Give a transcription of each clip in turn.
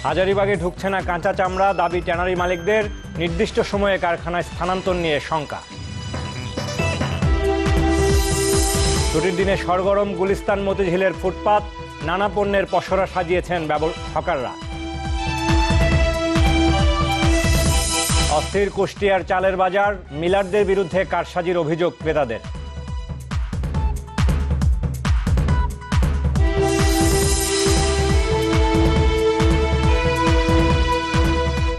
হাজারীবাগে ঢুকছে না কাঁচা চামড়া, দাবি ট্যানারি মালিকদের। নির্দিষ্ট সময়ে কারখানায় স্থানান্তর নিয়ে শঙ্কা। ছুটির দিনে সরগরম গুলিস্তান মতিঝিলের ফুটপাত, নানা পণ্যের পসরা সাজিয়েছেন হকাররা। অস্থির কুষ্টিয়ার চালের বাজার, মিলারদের বিরুদ্ধে কারসাজির অভিযোগ ক্রেতাদের।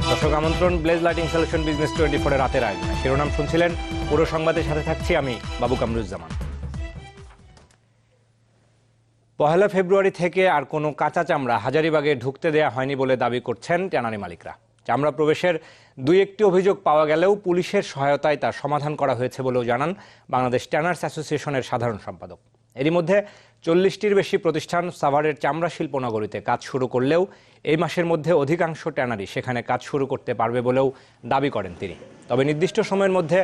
দর্শক আমন্ত্রণ ব্লেজ লাইটিং সলিউশন বিজনেস 24 রাতের আয়োজনে। শিরোনাম শুনছিলেন, পুরো সংবাদের সাথে থাকছি আমি বাবু কামরুজ্জামান। 1 ফেব্রুয়ারি থেকে আর কোনো কাঁচা চামড়া হাজারীবাগে ঢুকতে দেয়া হয়নি বলে দাবি করছেন ট্যানারি মালিকরা। চামড়া প্রবেশের 2-1টি অভিযোগ পাওয়া গেলেও পুলিশের সহায়তায় তার সমাধান করা হয়েছে বলেও জানান বাংলাদেশ ট্যানার্স অ্যাসোসিয়েশনের সাধারণ সম্পাদক। এরই মধ্যে 40টির বেশি প্রতিষ্ঠান সাভারের চামড়া শিল্পনগরীতে কাজ শুরু করলেও এই মাসের মধ্যে অধিকাংশ ট্যানারি সেখানে কাজ শুরু করতে পারবে বলেও দাবি করেন তিনি। তবে নির্দিষ্ট সময়ের মধ্যে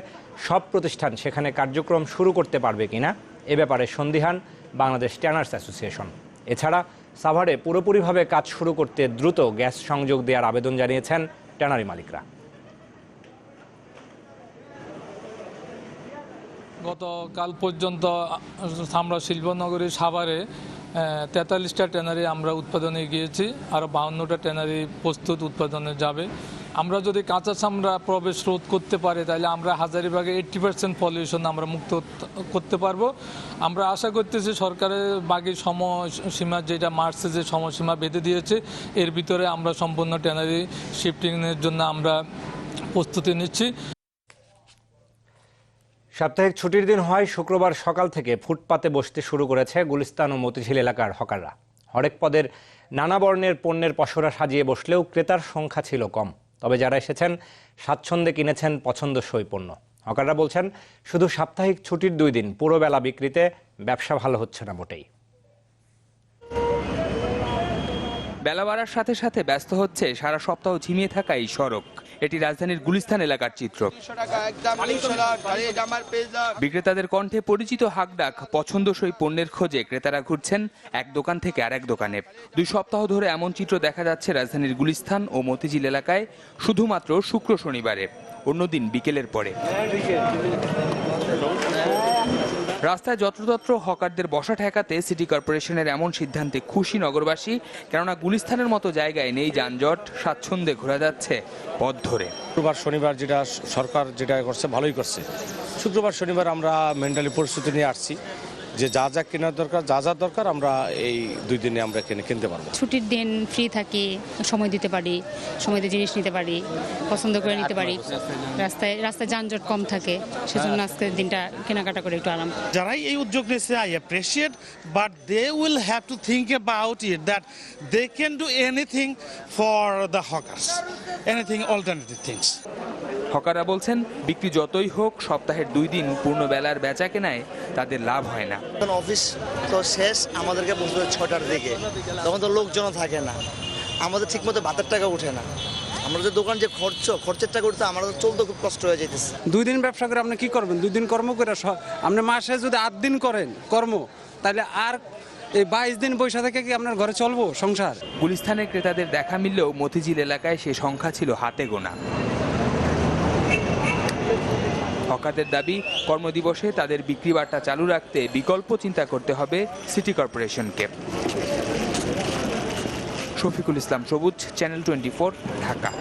সব প্রতিষ্ঠান সেখানে কার্যক্রম শুরু করতে পারবে কিনা এ ব্যাপারে সন্দিহান বাংলাদেশ ট্যানার্স অ্যাসোসিয়েশন। এছাড়া সাভারে পুরোপুরিভাবে কাজ শুরু করতে দ্রুত গ্যাস সংযোগ দেওয়ার আবেদন জানিয়েছেন ট্যানারি মালিকরা। গতকাল পর্যন্ত চামড়া শিল্পনগরী সাভারে 43টা ট্যানারি আমরা উৎপাদনে গিয়েছি, আর 52টা ট্যানারি প্রস্তুত উৎপাদনে যাবে। আমরা যদি কাঁচা চামড়া প্রবেশ রোধ করতে পারি তাহলে আমরা হাজারীবাগে 80% পলিউশন আমরা মুক্ত করতে পারবো। আমরা আশা করতেছি সরকারের বাকি সময়সীমা, যেটা মার্চে যে সময়সীমা বেঁধে দিয়েছে, এর ভিতরে আমরা সম্পূর্ণ ট্যানারি শিফটিংয়ের জন্য আমরা প্রস্তুতি নিচ্ছি। সাপ্তাহিক ছুটির দিন হয় শুক্রবার সকাল থেকে ফুটপাতে বসতে শুরু করেছে গুলিস্তান ও মতিঝিল এলাকার হকাররা। হরেক পদের নানা বর্ণের পণ্যের পসরা সাজিয়ে বসলেও ক্রেতার সংখ্যা ছিল কম। তবে যারা এসেছেন স্বাচ্ছন্দ্যে কিনেছেন পছন্দসই পণ্য। হকাররা বলছেন, শুধু সাপ্তাহিক ছুটির 2 দিন পুরো বেলা বিক্রিতে ব্যবসা ভালো হচ্ছে না মোটেই। বেলা বাড়ার সাথে সাথে ব্যস্ত হচ্ছে সারা সপ্তাহ ঝিমিয়ে থাকা এই সড়ক। এটি রাজধানীর গুলিস্তান এলাকার চিত্র। বিক্রেতাদের কণ্ঠে পরিচিত হাকডাক, পছন্দসই পণ্যের খোঁজে ক্রেতারা ঘুরছেন এক দোকান থেকে আরেক দোকানে। 2 সপ্তাহ ধরে এমন চিত্র দেখা যাচ্ছে রাজধানীর গুলিস্তান ও মতিঝিল এলাকায়, শুধুমাত্র শুক্র শনিবারে, অন্যদিন বিকেলের পরে। রাস্তায় যত্রতত্র হকারদের বসা ঠেকাতে সিটি কর্পোরেশনের এমন সিদ্ধান্তে খুশি নগরবাসী, কেননা গুলিস্তানের মতো জায়গায় নেই যানজট, স্বাচ্ছন্দ্যে ঘোরা যাচ্ছে পথ ধরে। শুক্রবার শনিবার যেটা সরকার যেটা করছে ভালোই করছে। শুক্রবার শনিবার আমরা মেন্টালি প্রস্তুতি নিয়ে আসছি যে যা যা কেনার দরকার, যা যা দরকার আমরা এই 2 দিনে আমরা কিনতে পারবো। ছুটির দিন ফ্রি থাকি, সময় দিতে পারি, সময় দিয়ে জিনিস নিতে পারি, পছন্দ করে নিতে পারি। রাস্তায় যানজট কম থাকে, সেজন্য আজকের দিনটা কেনাকাটা করে একটু আরাম। যারাই এই উদ্যোগ নিয়েছে I appreciate, but they will have to think about it that they can do anything for the hawkers, anything alternative things. হকাররা বলছেন, বিক্রি যতই হোক সপ্তাহের 2 দিন পূর্ণ বেলার বেচা কেনায় তাদের লাভ হয় না। অফিস তো শেষ, আমাদেরকে বসতে 6টার দিকে, তখন তো লোকজন থাকে না, আমাদের ঠিকমতো ভাতের টাকা উঠে না। আমরা যে দোকান যে খরচের টাকা উঠতে আমরা তো চলতে খুব কষ্ট হয়ে যেতেছে। 2 দিন ব্যবসা করে আপনি কি করবেন? 2 দিন কর্ম করে আপনি মাসে যদি 8 দিন করেন কর্ম, তাহলে আর এই 22 দিন পয়সা থেকে কি আপনার ঘরে চলবো সংসার? গুলিস্তানের ক্রেতাদের দেখা মিললেও মতিঝিল এলাকায় সে সংখ্যা ছিল হাতে গোনা। হকারদের দাবি, কর্মদিবসে তাদের বিক্রি বার্তা চালু রাখতে বিকল্প চিন্তা করতে হবে সিটি কর্পোরেশনকে। শফিকুল ইসলাম সবুজ, চ্যানেল 24, ঢাকা।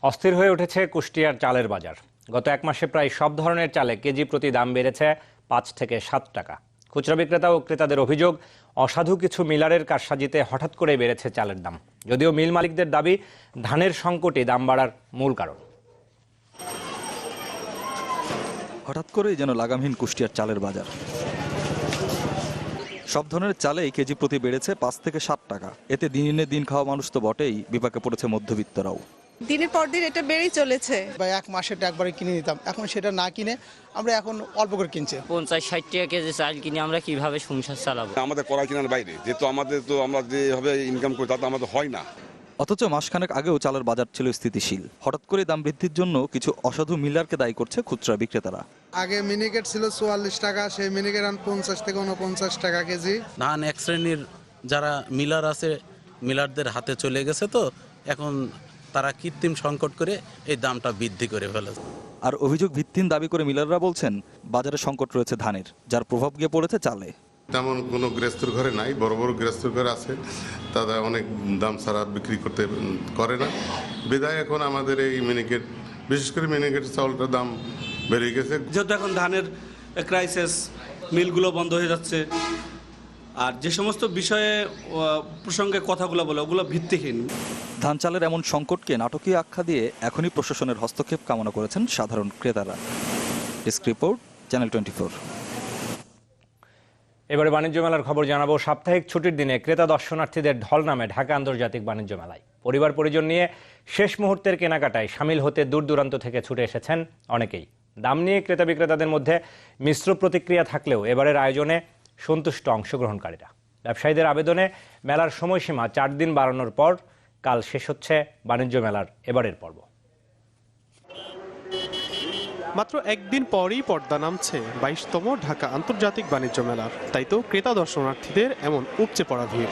অস্থির হয়ে উঠেছে কুষ্টিয়ার চালের বাজার। গত 1 মাসে প্রায় সব ধরনের চালে কেজি প্রতি দাম বেড়েছে 5 থেকে 7 টাকা। খুচরা বিক্রেতা ও ক্রেতাদের অভিযোগ, অসাধু কিছু মিলারের কারসাজিতে হঠাৎ করে বেড়েছে চালের দাম। যদিও মিল মালিকদের দাবি, ধানের সংকটই দাম বাড়ার মূল কারণ। হঠাৎ করেই যেন লাগামহীন কুষ্টিয়ার চালের বাজার। সব ধরনের চালেই কেজি প্রতি বেড়েছে 5 থেকে 7 টাকা। এতে দিনে দিন খাওয়া মানুষ তো বটেই, বিপাকে পড়েছে মধ্যবিত্তরাও। দিনের পর দিন এটা বেড়েই চলেছে। 1 মাসেটা একবারে কিনে নিতাম, এখন সেটা না কিনে আমরা এখন অল্প করে কিনছি। 50-60 টাকা কেজি চাল কিনে আমরা কিভাবে সংসার চালাবো? আমাদের করা কিনার বাইরে, যেহেতু আমরা যেভাবে ইনকাম করি তাতে আমাদের হয় না। অথচ মাসখানেক আগেও চালের বাজার ছিল স্থিতিশীল। হঠাৎ করে দাম বৃদ্ধির জন্য কিছু অসাধু মিলারকে দায়ী করছে খুচরা বিক্রেতারা। আগে মিনিকেট ছিল 44 টাকা, সেই মিনিকেট 50 থেকে 49 টাকা কেজি। ধান এক শ্রেণীর যারা মিলার আছে মিলারদের হাতে চলে গেছে, তো এখন তারা কৃত্রিম সংকট করে এই দামটা বৃদ্ধি করে ফেলেছে। আর অভিযোগ ভিত্তিহীন দাবি করে মিলাররা বলছেন বাজারে সংকট রয়েছে ধানের, যার প্রভাব গিয়ে পড়েছে চালে। তেমন কোনো গৃহস্থর ঘরে নাই, বড় বড় গৃহস্থর ঘরে আছে, তারা অনেক দাম ছাড়া বিক্রি করতে করে না, বিধায় এখন আমাদের এই মিনিকেট, বিশেষ করে মিনিকেট চাউলটার দাম বেড়ে গেছে। যেহেতু এখন ধানের ক্রাইসিস, মিলগুলো বন্ধ হয়ে যাচ্ছে, আর যে সমস্ত বিষয়ে প্রসঙ্গে কথাগুলো বলে ওগুলো ভিত্তিহীন। ধান চালের এমন সংকটকে নাটকীয় আখ্যা দিয়ে এখনই প্রশাসনের হস্তক্ষেপ কামনা করেছেন সাধারণ ক্রেতারা। Desk report, channel 24। এবারে বাণিজ্য মেলার খবর জানাবো। সাপ্তাহিক ছুটির দিনে ক্রেতা দর্শনার্থীদের ঢল নামে ঢাকা আন্তর্জাতিক বাণিজ্য মেলায়। পরিবার পরিজন নিয়ে শেষ মুহূর্তের কেনাকাটায় সামিল হতে দূর দূরান্ত থেকে ছুটে এসেছেন অনেকেই। দাম নিয়ে ক্রেতা বিক্রেতাদের মধ্যে মিশ্র প্রতিক্রিয়া থাকলেও এবারের আয়োজনে সন্তুষ্ট অংশগ্রহণকারীরা। ব্যবসায়ীদের আবেদনে মেলার সময়সীমা 4 দিন বাড়ানোর পর কাল শেষ হচ্ছে বাণিজ্য মেলার এবারের পর্ব। মাত্র একদিন পরই পর্দা নামছে 22তম ঢাকা আন্তর্জাতিক বাণিজ্য মেলার। তাই তো ক্রেতা দর্শনার্থীদের এমন উপচে পড়া ভিড়।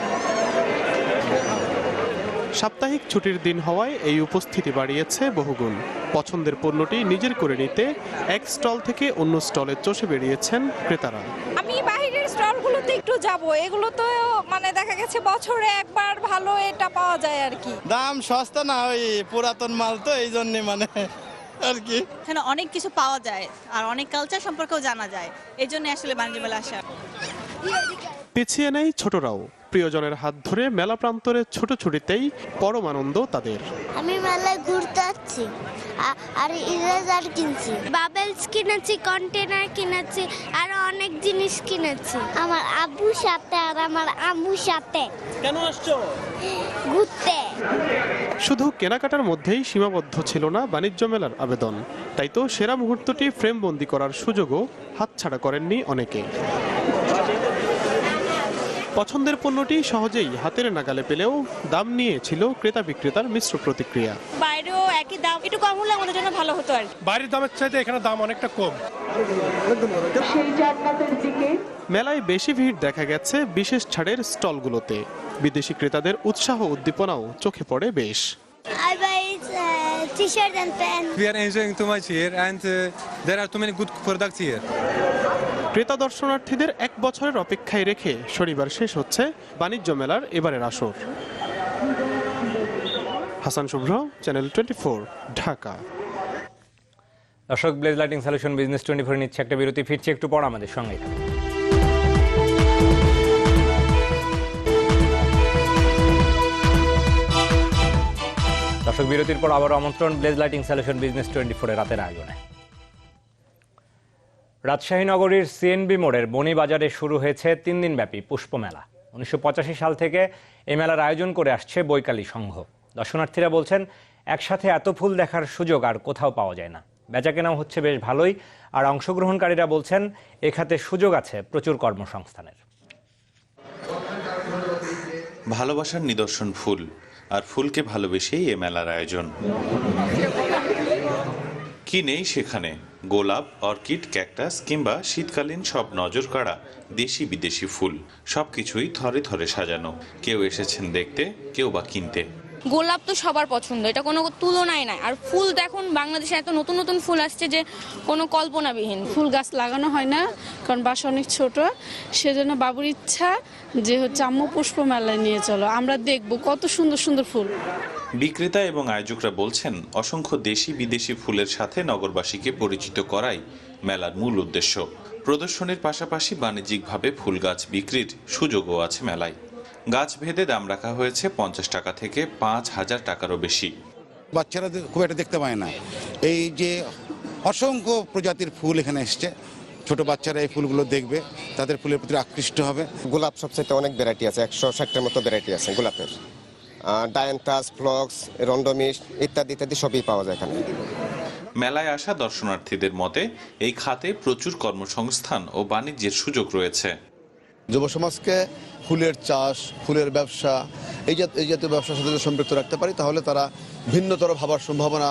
সাপ্তাহিক ছুটির দিন হওয়ায় এই উপস্থিতি বাড়িয়েছে বহুগুণ। পছন্দের পণ্যটি নিজের করে নিতে এক স্টল থেকে অন্য স্টলে চষে বেরিয়েছেন ক্রেতারা। আমি বাইরের স্টলগুলোতে একটু যাব, এগুলো তো মানে দেখা গেছে বছরে একবার ভালো এটা পাওয়া যায় আর কি। দাম সস্তা না, ওই পুরাতন মাল তো এই জন্য মানে আর কি। এখানে অনেক কিছু পাওয়া যায় আর অনেক কালচার সম্পর্কেও জানা যায়, এই জন্য আসলে বাণিজ্য মেলা আসা। পিছিয়ে নেই ছোটরাও। প্রিয়জনের হাত ধরে মেলা প্রান্তরে ছোট ছুটিতেই পরম আনন্দ তাদের। আমি মেলায় ঘুরতে যাচ্ছি আর ইরেজার কিনছি, বাবেলস কিনেছি, কন্টেনার কিনেছি, আর অনেক জিনিস কিনেছি আমার আব্বুর সাথে আর আমার আম্মুর সাথে। কেন আসছো? ঘুরতে। শুধু কেনাকাটার মধ্যেই সীমাবদ্ধ ছিল না বাণিজ্য মেলার আবেদন। তাই তো সেরা মুহূর্তটি ফ্রেমবন্দি করার সুযোগও হাতছাড়া করেননি অনেকে। পছন্দের পণ্যটি সহজেই হাতের নাগালে পেলেও দাম নিয়ে ছিল ক্রেতা বিক্রেতার মিশ্র প্রতিক্রিয়া। বাইরেও একই দাম, একটু কম হলে আমাদের জন্য ভালো হতো আর কি। বাইরের দামের চাইতে এখানে দাম অনেকটা কম। মেলায় বেশি ভিড় দেখা গেছে বিশেষ ছাড়ের স্টলগুলোতে। বিদেশি ক্রেতাদের উৎসাহ উদ্দীপনাও চোখে পড়ে বেশ। I buy t-shirt and pants. We are enjoying too much here and there are too many good products here. ক্রেতা দর্শনার্থীদের এক বছরের অপেক্ষায় রেখে শনিবার শেষ হচ্ছে বাণিজ্য মেলার এবারের আসর। হাসান শুভ্র, চ্যানেল 24, ঢাকা। দর্শক, ব্লেজ লাইটিং সলিউশন বিজনেস 24 নিচ্ছে একটা বিরতি, ফিরছে একটু পর, আমাদের সঙ্গেই থাকুন। দর্শক, বিরতির পর আবার আমন্ত্রণ ব্লেজ লাইটিং সলিউশন বিজনেস 24 এর রাতের আয়োজনে। রাজশাহী নগরীর সিএনবি মোড়ের বনিবাজারে শুরু হয়েছে 3 দিনব্যাপী পুষ্পমেলা। 1985 সাল থেকে এই মেলার আয়োজন করে আসছে বৈকালী সংঘ। দর্শনার্থীরা বলছেন একসাথে এত ফুল দেখার সুযোগ আর কোথাও পাওয়া যায় না। বেচাকেনাও হচ্ছে বেশ ভালোই, আর অংশগ্রহণকারীরা বলছেন এ খাতে সুযোগ আছে প্রচুর কর্মসংস্থানের। ভালোবাসার নিদর্শন ফুল, আর ফুলকে ভালোবেসেই এ মেলার আয়োজন। কি নেই সেখানে? গোলাপ, অর্কিড, ক্যাকটাস কিংবা শীতকালীন সব নজর কাড়া দেশি বিদেশি ফুল, সবকিছুই থরে থরে সাজানো। কেউ এসেছেন দেখতে, কেউ বা কিনতে। গোলাপ তো সবার পছন্দ, এটা কোনো তুলনায় নাই। আর ফুল তো এখন বাংলাদেশে এত নতুন নতুন ফুল আসছে যে কোনো কল্পনাবিহীন। ফুল গাছ লাগানো হয় না, কারণ বাসা অনেক ছোট, সেজন্য বাবুর ইচ্ছা যে হচ্ছে আম্মু পুষ্প মেলায় নিয়ে চলো, আমরা দেখবো কত সুন্দর সুন্দর ফুল। বিক্রেতা এবং আয়োজকরা বলছেন অসংখ্য দেশি বিদেশি ফুলের সাথে নগরবাসীকে পরিচিত করাই মেলার মূল উদ্দেশ্য। প্রদর্শনীর পাশাপাশি বাণিজ্যিকভাবে ফুল গাছ বিক্রির সুযোগও আছে মেলায়। গাছ ভেদে দাম রাখা হয়েছে 50 টাকা থেকে 5000 টাকারও বেশি। বাচ্চারা খুব একটা দেখতে পায় না, এই যে অসংখ্য প্রজাতির ফুল এখানে এসছে, ছোট বাচ্চারা এই ফুলগুলো দেখবে, তাদের ফুলের প্রতি আকৃষ্ট হবে। গোলাপ সবচেয়ে অনেক ভ্যারাইটি আছে, 160টার মতো ভ্যারাইটি আছে গোলাপের। ডায়ান্থাস, ফ্লক্স, রন্ডোমিস ইত্যাদি ইত্যাদি সবই পাওয়া যায় এখানে। মেলায় আসা দর্শনার্থীদের মতে এই খাতে প্রচুর কর্মসংস্থান ও বাণিজ্যের সুযোগ রয়েছে। যুব সমাজকে ফুলের চাষ, ফুলের ব্যবসা, এই জাতীয় ব্যবসার সাথে যদি সম্পৃক্ত রাখতে পারি, তাহলে তারা ভিন্নতর ভাবার সম্ভাবনা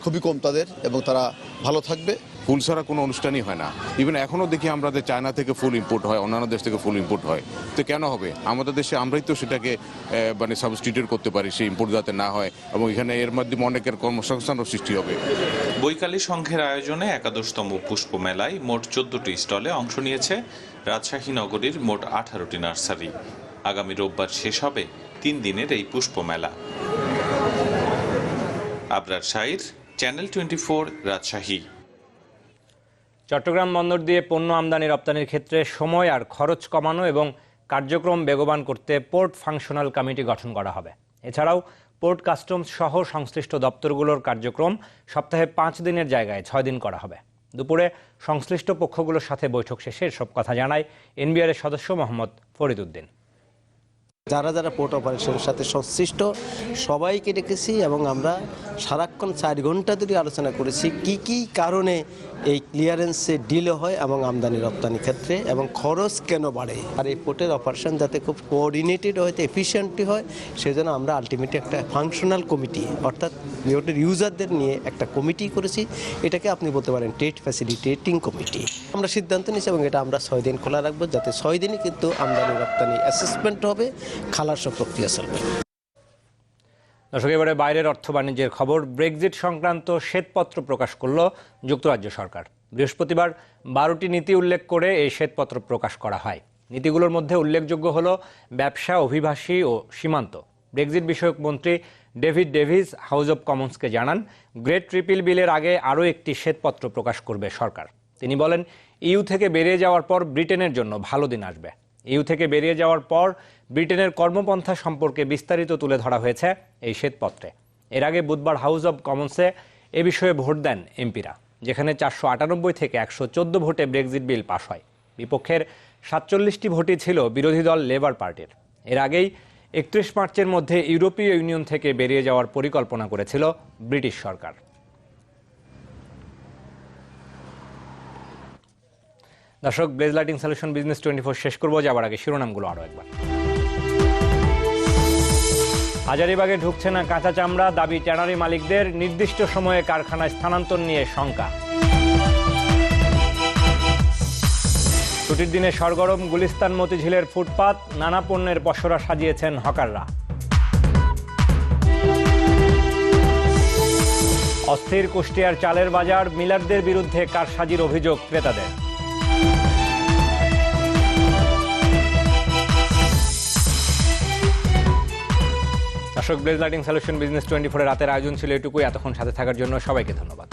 খুবই কম তাদের, এবং তারা ভালো থাকবে ফুল ছাড়া কোনো অনুষ্ঠানই হয় না। ইভেন এখনও দেখি আমরা যে চায়না থেকে ফুল ইম্পোর্ট হয়, অন্যান্য দেশ থেকে ফুল ইম্পোর্ট হয়। তো কেন হবে? আমাদের দেশে আমরাই তো সেটাকে মানে সাবস্টিটিউট করতে পারি, সেই ইম্পোর্ট যাতে না হয়, এবং এখানে এর মাধ্যমে অনেকের কর্মসংস্থানও সৃষ্টি হবে। বৈকালী সংঘের আয়োজনে ১১তম পুষ্প মেলায় মোট ১৪টি স্টলে অংশ নিয়েছে রাজশাহী নগরীর মোট 18টি নার্সারি। আগামী রোববার শেষ হবে 3 দিনের এই পুষ্প মেলা। আবরার শাইর, চ্যানেল 24, রাজশাহী। চট্টগ্রাম বন্দর দিয়ে পণ্য আমদানি রপ্তানির ক্ষেত্রে সময় আর খরচ কমানো এবং কার্যক্রম বেগবান করতে পোর্ট ফাংশনাল কমিটি গঠন করা হবে। এছাড়াও পোর্ট কাস্টমস সহ সংশ্লিষ্ট দপ্তরগুলোর কার্যক্রম সপ্তাহে 5 দিনের জায়গায় 6 দিন করা হবে। দুপুরে সংশ্লিষ্ট পক্ষগুলোর সাথে বৈঠক শেষে এসব কথা জানায় এনবিআরের সদস্য মোহাম্মদ ফরিদ উদ্দিন। যারা যারা পোর্ট অপারেশনের সাথে সংশ্লিষ্ট সবাইকে ডেকেছি এবং আমরা সারাক্ষণ 4 ঘন্টা ধরে আলোচনা করেছি কি কি কারণে এই ক্লিয়ারেন্সে ডিলে হয় এবং আমদানি রপ্তানি ক্ষেত্রে, এবং খরচ কেন বাড়ে। আর এই পোর্টের অপারেশন যাতে খুব কোঅর্ডিনেটেড হয়, এফিশিয়েন্টলি হয়, সেজন্য আমরা আলটিমেটলি একটা ফাংশনাল কমিটি অর্থাৎ পোর্টের ইউজারদের নিয়ে একটা কমিটি করেছি। এটাকে আপনি বলতে পারেন ট্রেড ফ্যাসিলিটেটিং কমিটি। আমরা সিদ্ধান্ত নিয়েছি এবং এটা আমরা 6 দিন খোলা রাখবো, যাতে 6 দিনই কিন্তু আমদানি রপ্তানি অ্যাসেসমেন্ট হবে, খালাস প্রক্রিয়া চলবে। দর্শক, এবারে বাইরের অর্থ বাণিজ্যের খবর। ব্রেক্সিট সংক্রান্ত শ্বেতপত্র প্রকাশ করল যুক্তরাজ্য সরকার। বৃহস্পতিবার 12টি নীতি উল্লেখ করে এই শ্বেতপত্র প্রকাশ করা হয়। নীতিগুলোর মধ্যে উল্লেখযোগ্য হল ব্যবসা, অভিবাসী ও সীমান্ত। ব্রেক্সিট বিষয়ক মন্ত্রী ডেভিড ডেভিস হাউস অব কমন্সকে জানান, গ্রেট রিপিল বিলের আগে আরও একটি শ্বেতপত্র প্রকাশ করবে সরকার। তিনি বলেন, ইইউ থেকে বেরিয়ে যাওয়ার পর ব্রিটেনের জন্য ভালো দিন আসবে। ইইউ থেকে বেরিয়ে যাওয়ার পর ব্রিটেনের কর্মপন্থা সম্পর্কে বিস্তারিত তুলে ধরা হয়েছে এই শ্বেতপত্রে। এর আগে বুধবার হাউস অব কমন্সে এ বিষয়ে ভোট দেন এমপিরা, যেখানে 498 থেকে 114 ভোটে ব্রেক্সিট বিল পাশ হয়। বিপক্ষের 47টি ভোটই ছিল বিরোধী দল লেবার পার্টির। এর আগেই 31 মার্চের মধ্যে ইউরোপীয় ইউনিয়ন থেকে বেরিয়ে যাওয়ার পরিকল্পনা করেছিল ব্রিটিশ সরকার। দর্শক, ব্লেজ লাইটিং সলিউশন বিজনেস 24 শেষ করবো, যাবার আগে শিরোনামগুলো আরও একবার। হাজারীবাগে ঢুকছে না কাঁচা চামড়া, দাবি ট্যানারি মালিকদের। নির্দিষ্ট সময়ে কারখানায় স্থানান্তর নিয়ে শঙ্কা। ছুটির দিনে সরগরম গুলিস্তান মতিঝিলের ফুটপাত, নানা পণ্যের পসরা সাজিয়েছেন হকাররা। অস্থির কুষ্টিয়ার চালের বাজার, মিলারদের বিরুদ্ধে কারসাজির অভিযোগ ক্রেতাদের। দর্শক, ব্লেজ লাইটিং সলিউশন বিজনেস 24 রাতের আয়োজন ছিল এটুকুই। এতক্ষণ সাথে থাকার জন্য সবাইকে ধন্যবাদ।